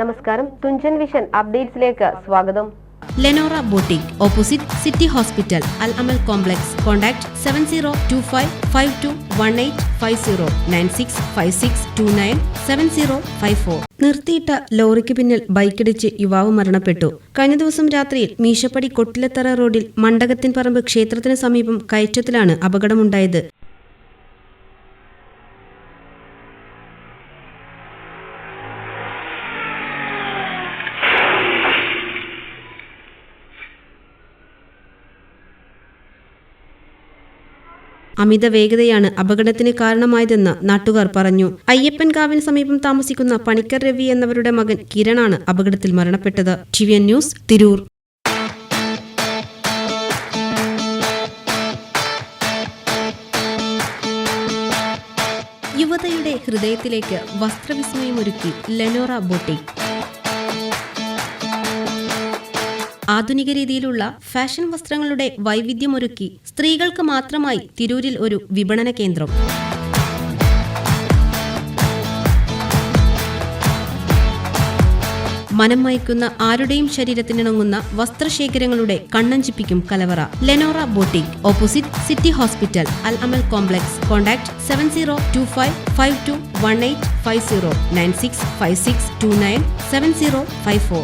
നമസ്കാരം, തുഞ്ചൻ വിഷൻ അപ്ഡേറ്റ്സിലേക്ക് സ്വാഗതം. Lenora boutique, opposite city hospital, Al Amal complex. Contact 7025521850 9656297054. നിർത്തിയിട്ട ലോറിക്ക് പിന്നിൽ ബൈക്കിടിച്ച് യുവാവ് മരണപ്പെട്ടു. കഴിഞ്ഞ ദിവസം രാത്രിയിൽ മീശപ്പടി കൊട്ടിലത്തറ റോഡിൽ മണ്ഡകത്തിൻ പറമ്പ് ക്ഷേത്രത്തിന് സമീപം കയറ്റത്തിലാണ് അപകടമുണ്ടായത്. അമിത വേഗതയാണ് അപകടത്തിന് കാരണമായതെന്ന് നാട്ടുകാർ പറഞ്ഞു. അയ്യപ്പൻകാവിന് സമീപം താമസിക്കുന്ന പണിക്കർ രവി എന്നവരുടെ മകൻ കിരണാണ് അപകടത്തിൽ മരണപ്പെട്ടത്. TVN news, Tirur. യുവതയുടെ ഹൃദയത്തിലേക്ക് വസ്ത്രവിസ്മയമൊരുക്കി ലെനോറ ബോട്ടിക്. ആധുനിക രീതിയിലുള്ള ഫാഷൻ വസ്ത്രങ്ങളുടെ വൈവിധ്യമൊരുക്കി സ്ത്രീകൾക്ക് മാത്രമായി തിരൂരിൽ ഒരു വിപണന കേന്ദ്രം. മനം മയക്കുന്ന ആരുടെയും ശരീരത്തിനിണങ്ങുന്ന വസ്ത്രശേഖരങ്ങളുടെ കണ്ണഞ്ചിപ്പിക്കും കലവറ. Lenora boutique, opposite city hospital, Al Amal complex. Contact 7025521850 9656297054.